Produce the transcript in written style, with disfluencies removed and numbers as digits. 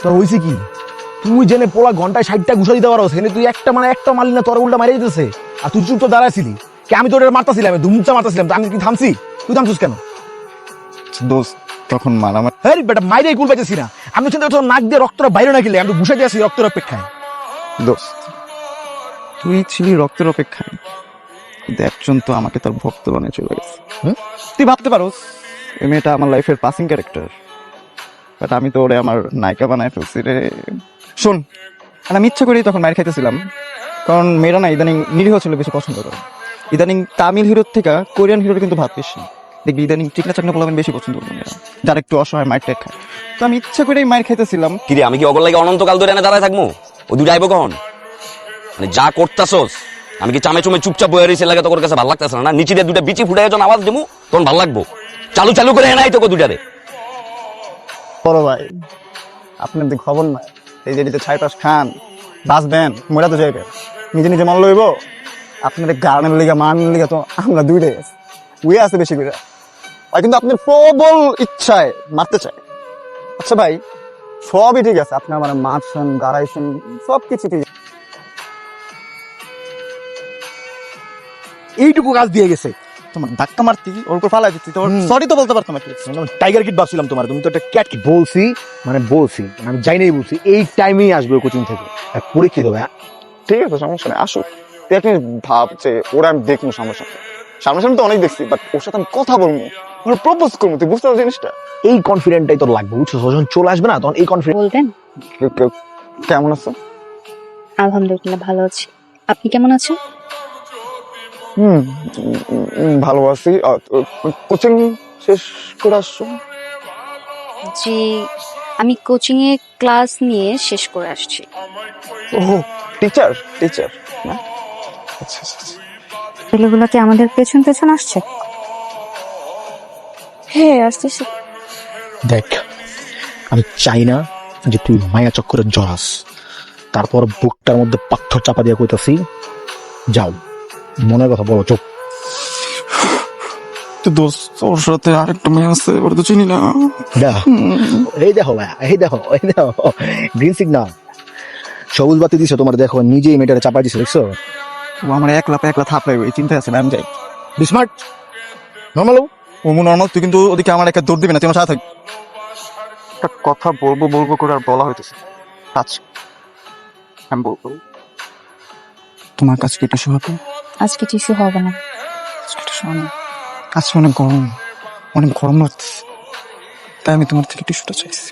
তোর হয়েছে কি? তুই জেনে পোলা ঘন্টায় 60টা ঘুষা দিতে পারো, সেখানে তুই একটা মারলি না, তোর উল্টা মারে যেতেছে। আর তুই চুপ তো দাঁড়াইছিলি, কে আমি তোর মারতাছিলাম, ধুমুচা মারতাছিলাম, আমি কি থামছি? তুই থামছিস কেন? দোস্ত তখন মারামারি। হ্যাঁ বেটা, মাইরে কুল পাইতেছি না আমি, চিন্তা তোর নাক দিয়ে রক্তটা বাইরে না গেলে আমি তো ঘুষা দিয়ে আসি রক্তের অপেক্ষায়। দোস্ত তুই ছিলি রক্তের অপেক্ষায়, কিন্তু একজন তো আমাকে তার ভক্ত বানিয়ে চলে গেছে। তুই ভাবতে পারোস এই মেয়েটা আমার লাইফের পাসিং ক্যারেক্টার, বাট আমি তো ওরে আমার নায়িকা বানায় ফেলছি রে। শোন, আর আমি ইচ্ছা করেই তখন মায়ের খাইতেছিলাম, কারণ মেয়েরা না ইদানিং নিরীহ ছেলে বেশি পছন্দ করে। ইদানিং তামিল হিরোর থেকে কোরিয়ান হিরোর কিন্তু ভাব বেশি দেখবি, ইদানিং চিকনা চাকনা পোলাবেন বেশি পছন্দ করে মেয়েরা, যারা একটু অসহায় মায়ের টেক খায়। তো আমি ইচ্ছা করেই মায়ের খাইতেছিলাম। কিরে আমি কি অগর লাগে অনন্তকাল ধরে এনে দাঁড়ায় থাকবো? ও দুটো আইবো কখন? মানে যা করতাছস, আমি কি চামে চুমে চুপচাপ বয়ে রয়েছে লাগে তোর কাছে ভালো লাগতেছে না? নিচে দিয়ে দুটা বিচি ফুটাই যখন আওয়াজ দেবো তখন ভালো লাগবো। চালু চালু করে এনাই তোকে দুটারে। বড় ভাই আপনার দিকে খবর নাই, এই যেটিতে ছাই পাশ খান বাঁচবেন, মরা তো যাইবেন, নিজে নিজে মন লইব। আপনার গানের লিগা মানের লিগা তো আমরা দুইটাই আছি, উয়ে আছে বেশি করে, আর কিন্তু আপনার প্রবল ইচ্ছায় মারতে চায়। আচ্ছা ভাই, সবই ঠিক আছে, আপনি আমার মারছেন গাড়াইছেন সব কিছু ঠিক আছে। এইটুকু কাজ দিয়ে গেছে। তোমার ধাক্কা মারতি ওর উপর ফালাই দিচ্ছি, তোর সরি তো বলতে পারতাম না। টাইগার কিড ভাবছিলাম তোমার, তুমি তো একটা ক্যাট কিড। বলছি আমি যাই নাই বলছি, এই টাইমেই আসবে কোচিং থেকে, পরীক্ষিত ভাই। ঠিক আছে সমস্যা নেই, আসুক। তুই একটা ভাব যে ওরা আমি দেখবো সামনাসামনি তো অনেক দেখছি, বাট ওর সাথে আমি কথা বলবো, ওরা প্রপোজ করবো, তুই বুঝতে পারছিস জিনিসটা? এই কনফিডেন্টটাই তোর লাগবে, বুঝছো? যখন চলে আসবে না তখন এই কনফিডেন্ট। বলবেন? কেমন আছো? আলহামদুলিল্লাহ ভালো আছি, আপনি কেমন আছেন? ভালো আছি। কোচিং শেষ করে আসছো? জি, আমি কোচিং এ ক্লাস নিয়ে শেষ করে আসছি। ও টিচার না? আচ্ছা আচ্ছা আচ্ছা। ছেলেগুলো কি আমাদের পেছন পেছন আসছে? হ্যাঁ আসতেছে। দেখ, আমি চাই না যে তুই মায়া চক্করে জড়াস। তারপর বুকটার মধ্যে পাথর চাপা দিয়ে কইতাছি, যাও মনের কথা বলো, চুপ। তো দোস্ত ওর সাথে আরেকটা মেয়ে আছে, ওটা তো চিনি না। এই দেখো ভাইয়া, এই দেখো গ্রিন সিগনাল, সবুজ বাতি দিছো তোমার, দেখো নিজেই মেয়েটারে চাপা দিছো, দেখছো? ও আমার একলা থাপড়াইবে এই চিন্তা আছে, আমি যাই। বিস্মার্ট নর্মাল। ও নর্মাল, তুই কিন্তু ওদিকে আমার একটা দৌড় দিবি না, তুই আমার সাথে থাকবি। একটা কথা বলবো করে আর বলা হইতেছে। আচ্ছা আমি বলবো, তোমার কাছে কি টিস্যু হবে? আজকে টিস্যু হবে না। আজকে টিস্যু হবে না? আজকে অনেক গরম লাগতেছে, তাই আমি তোমার থেকে টিস্যুটা চাইছি।